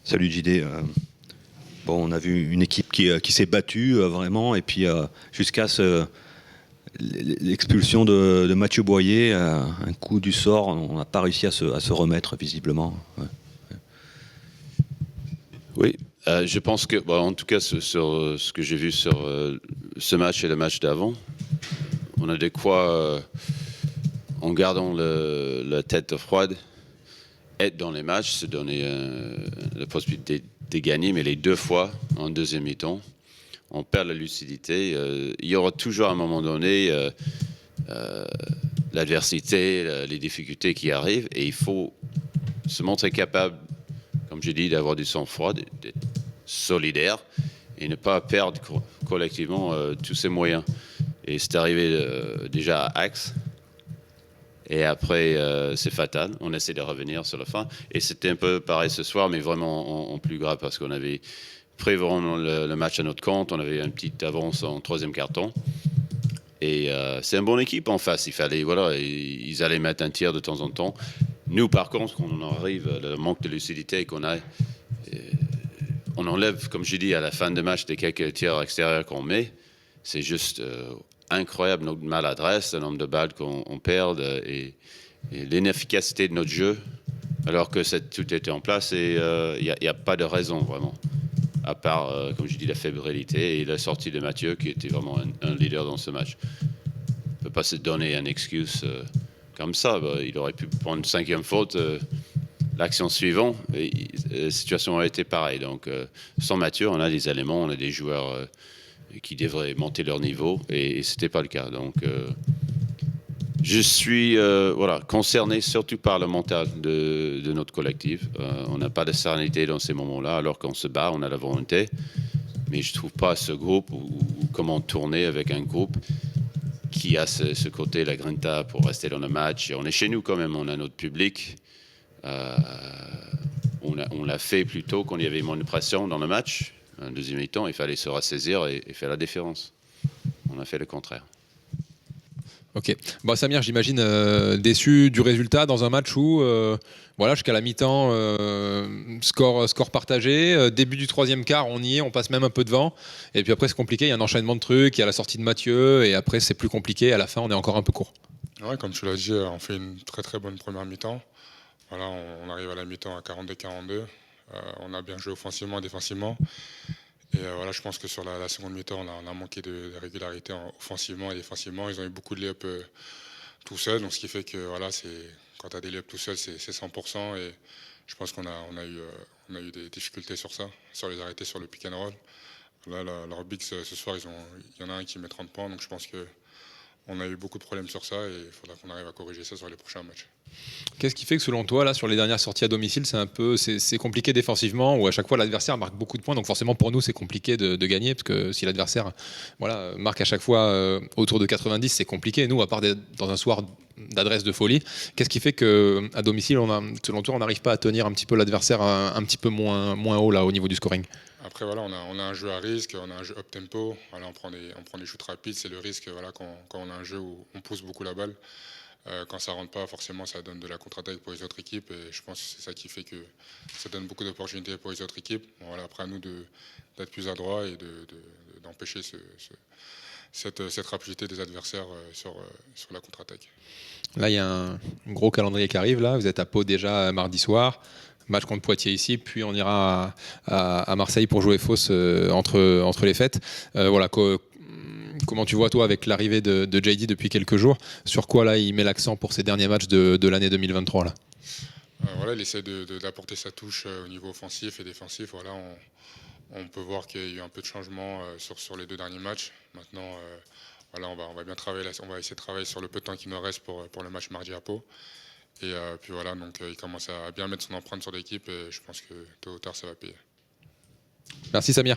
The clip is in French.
Salut JD. Bon, on a vu une équipe qui s'est battue vraiment, et puis jusqu'à l'expulsion de Mathieu Boyer, un coup du sort, on n'a pas réussi à se remettre visiblement. Ouais. Oui, je pense que, bon, en tout cas, sur ce que j'ai vu sur ce match et le match d'avant, on a de quoi, en gardant la tête froide, être dans les matchs, se donner la possibilité de gagner, mais les deux fois, en deuxième mi-temps, on perd la lucidité. Il y aura toujours à un moment donné l'adversité, les difficultés qui arrivent, et il faut se montrer capable, comme j'ai dit, d'avoir du sang-froid, d'être solidaire et ne pas perdre collectivement tous ses moyens. Et c'est arrivé déjà à Axe. Et après, c'est fatal. On essaie de revenir sur la fin. Et c'était un peu pareil ce soir, mais vraiment en plus grave, parce qu'on avait pris vraiment le match à notre compte. On avait une petite avance en troisième quart-temps. Et c'est une bonne équipe en face. Il fallait, voilà, ils allaient mettre un tir de temps en temps. Nous, par contre, quand on arrive, le manque de lucidité qu'on a, on enlève, comme j'ai dit, à la fin de match, des quelques tirs extérieurs qu'on met. C'est juste incroyable notre maladresse, le nombre de balles qu'on perd et l'inefficacité de notre jeu, alors que tout était en place. Et il n'y a pas de raison, vraiment, à part, comme je dis, la fébrilité et la sortie de Mathieu, qui était vraiment un leader dans ce match. On ne peut pas se donner une excuse comme ça. Il aurait pu prendre une cinquième faute. L'action suivante, la situation aurait été pareille. Donc, sans Mathieu, on a des éléments, on a des joueurs qui devraient monter leur niveau, et ce n'était pas le cas. Donc, je suis voilà, concerné surtout par le mental de notre collectif. On n'a pas de sérénité dans ces moments-là, alors qu'on se bat, on a la volonté. Mais je ne trouve pas ce groupe ou comment tourner avec un groupe qui a ce côté, la grinta pour rester dans le match. Et on est chez nous quand même, on a notre public. On l'a fait plus tôt quand il y avait moins de pression dans le match. En deuxième mi-temps, il fallait se ressaisir et faire la différence. On a fait le contraire. Ok. Bon, Samir, j'imagine déçu du résultat dans un match où, voilà, jusqu'à la mi-temps, score partagé. Début du troisième quart, on y est, on passe même un peu devant. Et puis après, c'est compliqué. Il y a un enchaînement de trucs. Il y a la sortie de Mathieu. Et après, c'est plus compliqué. À la fin, on est encore un peu court. Ouais, comme tu l'as dit, on fait une très très bonne première mi-temps. Voilà, on arrive à la mi-temps à 42-42. On a bien joué offensivement et défensivement. Et voilà, je pense que sur la seconde mi-temps, on a manqué de régularité offensivement et défensivement. Ils ont eu beaucoup de lay-up tout seuls. Donc ce qui fait que voilà, quand tu as des lay-up tout seul, c'est 100%. Et je pense qu'on a eu des difficultés sur ça, sur les arrêtés sur le pick and roll. Là, leur big ce soir, il y en a un qui met 30 points. Donc je pense qu'on a eu beaucoup de problèmes sur ça et il faudra qu'on arrive à corriger ça sur les prochains matchs. Qu'est-ce qui fait que selon toi, là, sur les dernières sorties à domicile, c'est compliqué défensivement, où à chaque fois l'adversaire marque beaucoup de points, donc forcément pour nous c'est compliqué de gagner, parce que si l'adversaire voilà, marque à chaque fois autour de 90, c'est compliqué. Nous, à part dans un soir d'adresse de folie, qu'est-ce qui fait qu'à domicile, selon toi, on n'arrive pas à tenir un petit peu l'adversaire un petit peu moins haut là, au niveau du scoring? Après, voilà, on a un jeu à risque, on a un jeu up-tempo. Voilà, on prend des shoots rapides. C'est le risque voilà, quand on a un jeu où on pousse beaucoup la balle. Quand ça ne rentre pas, forcément, ça donne de la contre-attaque pour les autres équipes. Et je pense que c'est ça qui fait que ça donne beaucoup d'opportunités pour les autres équipes. Bon, voilà, après, à nous d'être plus adroits et d'empêcher cette rapidité des adversaires sur la contre-attaque. Là, il y a un gros calendrier qui arrive. Là, vous êtes à Pau déjà mardi soir. Match contre Poitiers ici, puis on ira à Marseille pour jouer fausse entre les fêtes. Voilà, comment tu vois toi avec l'arrivée de JD depuis quelques jours? Sur quoi là il met l'accent pour ces derniers matchs de l'année 2023 là? Voilà, il essaie d'apporter sa touche au niveau offensif et défensif. Voilà, on peut voir qu'il y a eu un peu de changement sur les deux derniers matchs. Maintenant, voilà, on va bien travailler, on va essayer de travailler sur le peu de temps qui nous reste pour le match mardi à Pau. Et puis voilà, donc il commence à bien mettre son empreinte sur l'équipe et je pense que tôt ou tard ça va payer. Merci Samir.